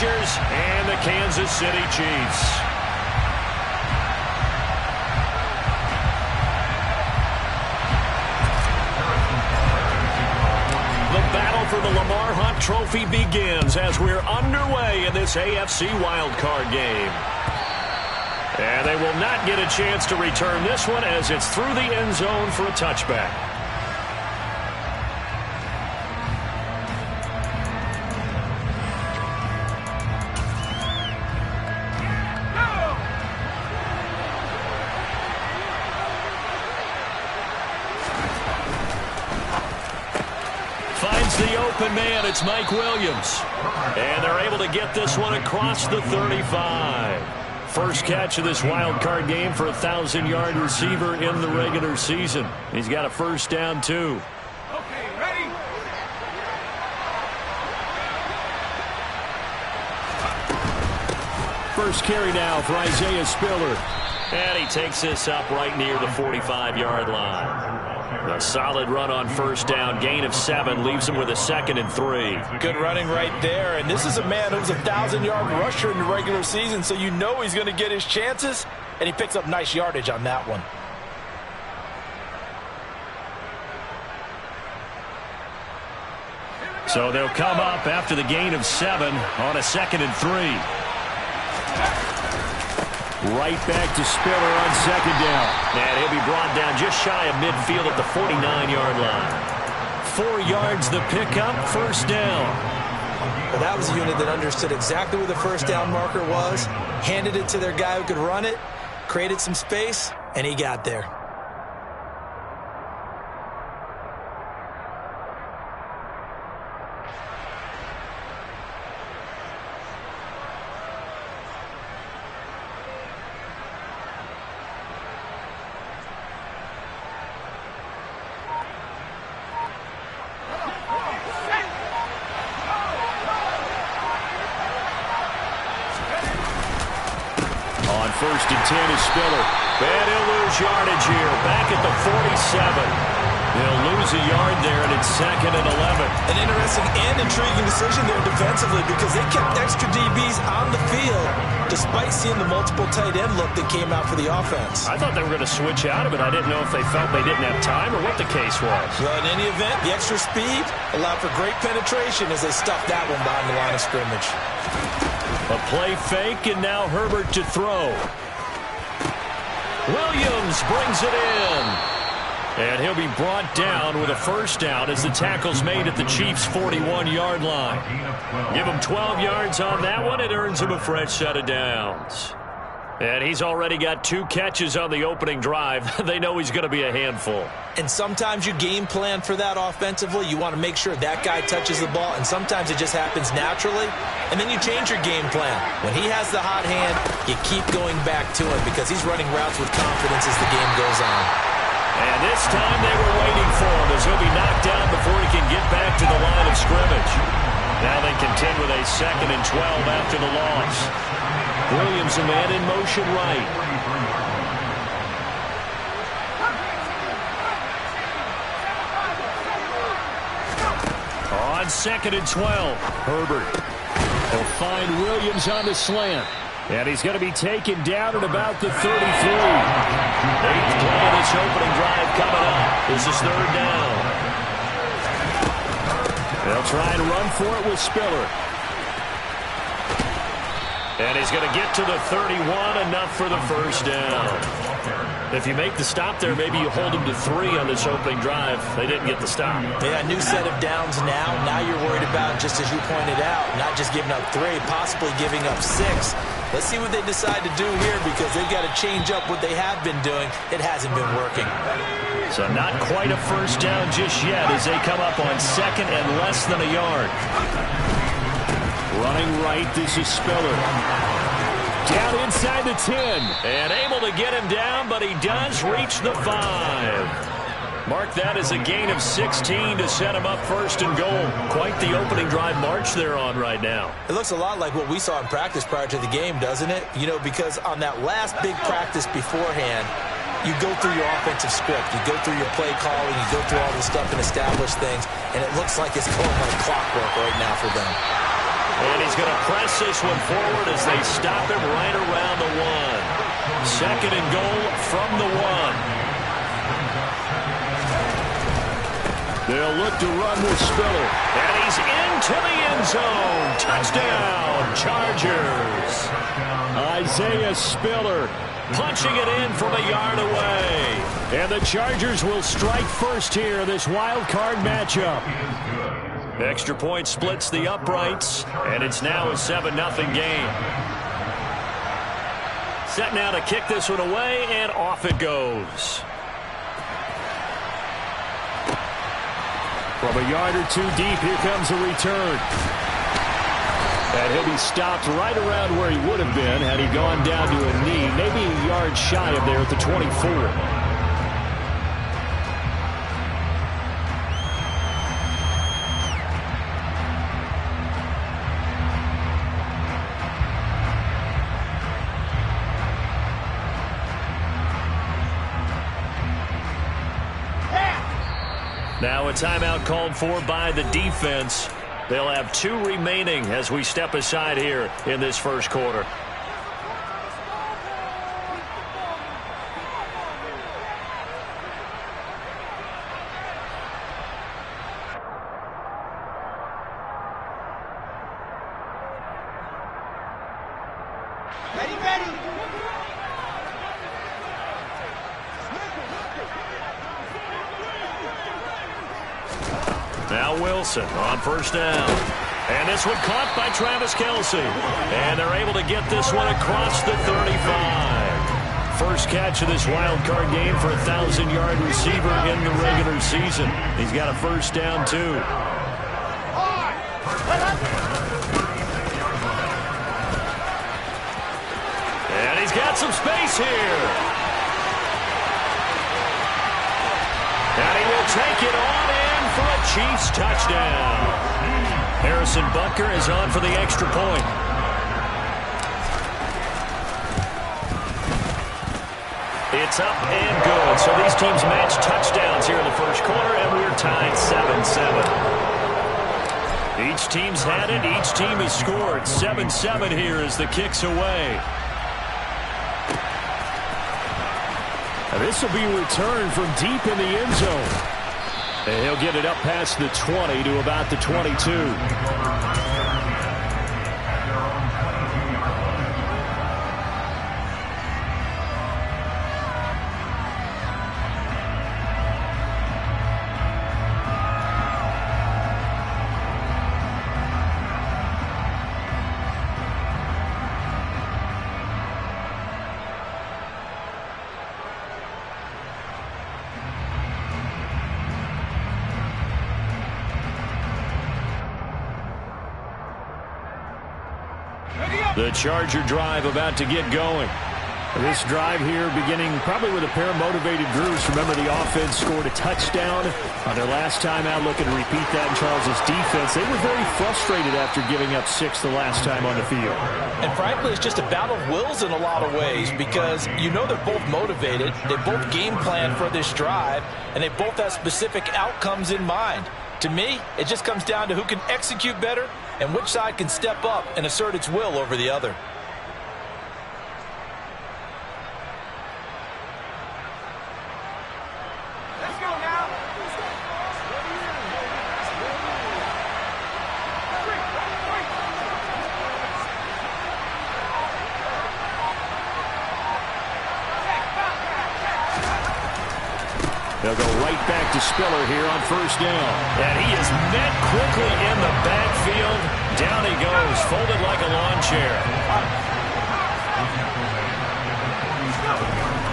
And the Kansas City Chiefs. The battle for the Lamar Hunt Trophy begins as we're underway in this AFC WildCard game. And they will not get a chance to return this one as it's through the end zone for a touchback. The open man, it's Mike Williams. And they're able to get this one across the 35. First catch of this wild card game for a 1,000-yard receiver in the regular season. He's got a first down, too. Okay, ready? First carry now for Isaiah Spiller. And he takes this up right near the 45-yard line. A solid run on first down. Gain of 7 leaves him with a 2nd and 3. Good running right there. And this is a man who's a 1,000-yard rusher in the regular season, so you know he's going to get his chances. And he picks up nice yardage on that one. So they'll come up after the gain of 7 on a 2nd and 3. Right back to Spiller on 2nd down. And he'll be brought down just shy of midfield at the 49-yard line. 4 yards the pickup, first down. Well, that was a unit that understood exactly where the first down marker was, handed it to their guy who could run it, created some space, and he got there. First and 10 is Spiller. And he'll lose yardage here. Back at the 47. He'll lose a yard there, and it's 2nd and 11. An interesting and intriguing decision there defensively because they kept extra DBs on the field despite seeing the multiple tight end look that came out for the offense. I thought they were going to switch out of it. I didn't know if they felt they didn't have time or what the case was. Well, in any event, the extra speed allowed for great penetration as they stuffed that one behind the line of scrimmage. A play fake, and now Herbert to throw. Williams brings it in. And he'll be brought down with a first down as the tackle's made at the Chiefs' 41-yard line. Give him 12 yards on that one. It earns him a fresh set of downs. And he's already got 2 catches on the opening drive. They know he's going to be a handful. And sometimes you game plan for that offensively. You want to make sure that guy touches the ball, and sometimes it just happens naturally. And then you change your game plan. When he has the hot hand, you keep going back to him because he's running routes with confidence as the game goes on. And this time they were waiting for him as he'll be knocked down before he can get back to the line of scrimmage. Now they contend with a 2nd and 12 after the loss. Williams, a man in motion right. On 2nd and 12, Herbert will find Williams on the slant. And he's going to be taken down at about the 33. 8th play of this opening drive coming up. This is 3rd down. They'll try and run for it with Spiller. And he's going to get to the 31, enough for the first down. If you make the stop there, maybe you hold them to 3 on this opening drive. They didn't get the stop. Yeah, new set of downs now. Now you're worried about, just as you pointed out, not just giving up 3, possibly giving up 6. Let's see what they decide to do here because they've got to change up what they have been doing. It hasn't been working. So not quite a first down just yet as they come up on 2nd and less than a yard. Running right, this is Spiller. Down inside the 10. And able to get him down, but he does reach the 5. Mark that as a gain of 16 to set him up 1st and goal. Quite the opening drive march they're on right now. It looks a lot like what we saw in practice prior to the game, doesn't it? You know, because on that last big practice beforehand, you go through your offensive script. You go through your play calling. You go through all this stuff and establish things. And it looks like it's going like clockwork right now for them. And he's going to press this one forward as they stop him right around the 1. Second and goal from the 1. They'll look to run with Spiller. And he's into the end zone. Touchdown, Chargers. Isaiah Spiller punching it in from a yard away. And the Chargers will strike first here, this wild card matchup. Extra point splits the uprights, and it's now a 7-0 game. Set now to kick this one away, and off it goes. From a yard or two deep, here comes a return. And he'll be stopped right around where he would have been had he gone down to a knee, maybe a yard shy of there at the 24. Now a timeout called for by the defense. They'll have 2 remaining as we step aside here in this first quarter. Now Wilson on first down. And this one caught by Travis Kelce. And they're able to get this one across the 35. First catch of this wild card game for a 1,000-yard receiver in the regular season. He's got a first down, too. And he's got some space here. And he will take it on in for a Chiefs touchdown. Harrison Butker is on for the extra point. It's up and good. So these teams match touchdowns here in the first quarter, and we're tied 7-7. Each team's had it. Each team has scored. 7-7 here as the kick's away. Now this will be returned from deep in the end zone. And he'll get it up past the 20 to about the 22. The Charger drive about to get going. This drive here beginning probably with a pair of motivated groups. Remember, the offense scored a touchdown on their last time out. Looking to repeat that in Charles' defense. They were very frustrated after giving up 6 the last time on the field. And frankly, it's just a battle of wills in a lot of ways because you know they're both motivated. They both game plan for this drive, and they both have specific outcomes in mind. To me, it just comes down to who can execute better and which side can step up and assert its will over the other. Let's go now. They'll go right back to Spiller here on first down. And he is met quickly in the backfield. Down he goes, folded like a lawn chair.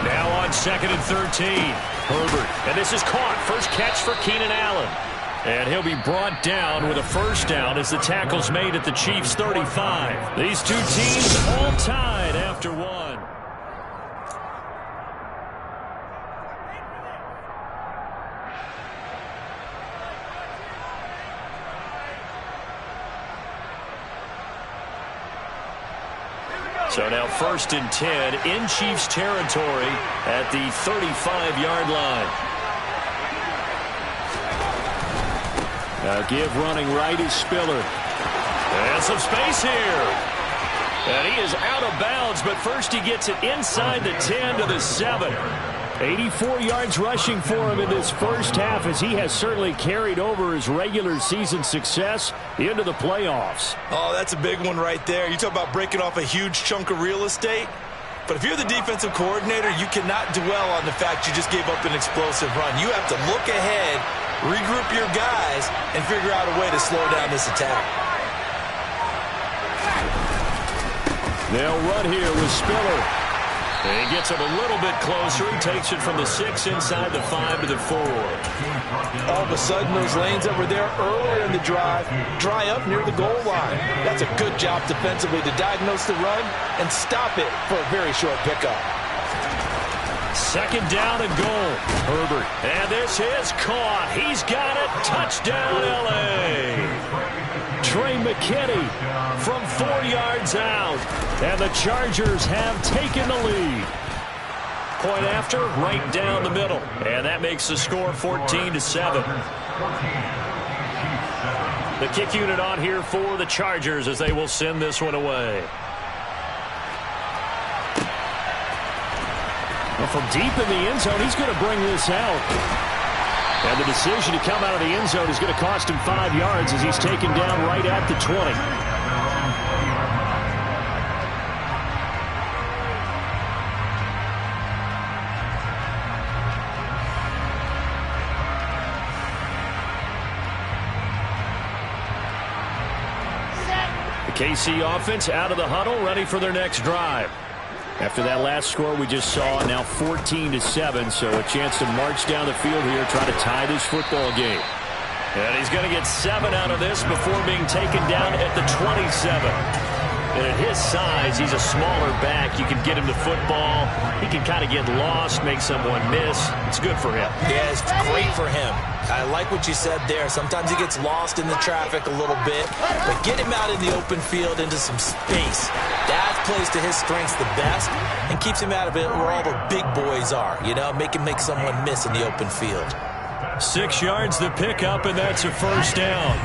Now on 2nd and 13. Herbert. And this is caught. First catch for Keenan Allen. And he'll be brought down with a first down as the tackle's made at the Chiefs' 35. These two teams all tied after one. So now 1st and 10 in Chiefs territory at the 35-yard line. Give running right is Spiller. And some space here. And he is out of bounds, but first he gets it inside the 10 to the 7. 84 yards rushing for him in this first half, as he has certainly carried over his regular season success into the playoffs. Oh, that's a big one right there. You talk about breaking off a huge chunk of real estate. But if you're the defensive coordinator, you cannot dwell on the fact you just gave up an explosive run. You have to look ahead, regroup your guys, and figure out a way to slow down this attack. They'll run here with Spiller. He gets him a little bit closer. He takes it from the 6 inside the 5 to the 4. All of a sudden, those lanes that were there earlier in the drive dry up near the goal line. That's a good job defensively to diagnose the run and stop it for a very short pickup. Second down and goal. Herbert. And this is caught. He's got it. Touchdown, L.A. Trey McKinney from 4 yards out. And the Chargers have taken the lead. Point after, right down the middle. And that makes the score 14-7. The kick unit on here for the Chargers as they will send this one away. Well, from deep in the end zone, he's going to bring this out. And the decision to come out of the end zone is going to cost him 5 yards as he's taken down right at the 20. KC offense out of the huddle, ready for their next drive. After that last score we just saw, now 14-7, so a chance to march down the field here, try to tie this football game. And he's going to get 7 out of this before being taken down at the 27. And at his size, he's a smaller back. You can get him the football. He can kind of get lost, make someone miss. It's good for him. Yeah, it's great for him. I like what you said there. Sometimes he gets lost in the traffic a little bit, but get him out in the open field into some space. That plays to his strengths the best and keeps him out of it where all the big boys are. You know, make someone miss in the open field. 6 yards the pickup, and that's a first down.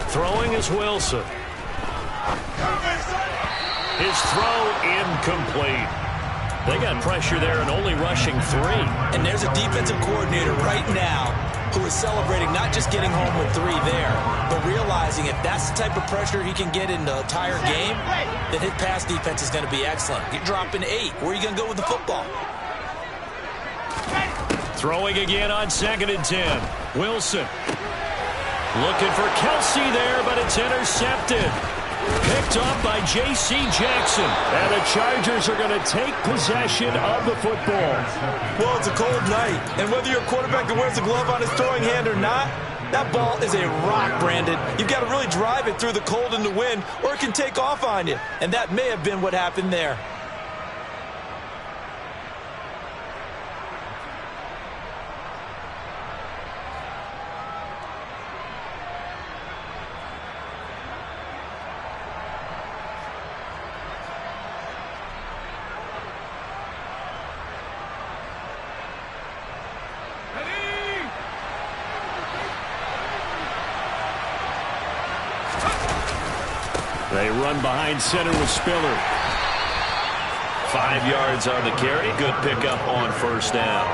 Throwing is Wilson. His throw incomplete. They got pressure there and only rushing 3. And there's a defensive coordinator right now who is celebrating not just getting home with 3 there, but realizing if that's the type of pressure he can get in the entire game, then his pass defense is going to be excellent. You're dropping 8. Where are you going to go with the football? Throwing again on 2nd and 10. Wilson. Looking for Kelsey there, but it's intercepted. Picked up by J.C. Jackson. And the Chargers are going to take possession of the football. Well, it's a cold night, and whether you're a quarterback that wears a glove on his throwing hand or not, that ball is a rock, Brandon. You've got to really drive it through the cold and the wind, or it can take off on you. And that may have been what happened there. They run behind center with Spiller. 5 yards on the carry. Good pickup on first down.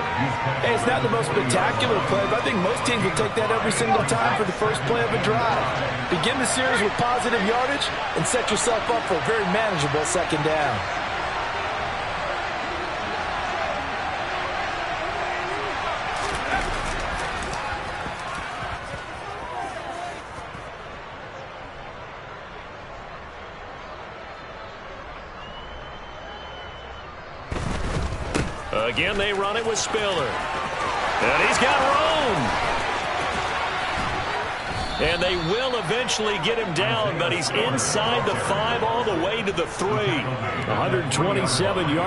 Hey, it's not the most spectacular play, but I think most teams will take that every single time for the first play of a drive. Begin the series with positive yardage and set yourself up for a very manageable second down. Again, they run it with Spiller. And he's got room. And they will eventually get him down, but he's inside the 5 all the way to the 3. 127 yards.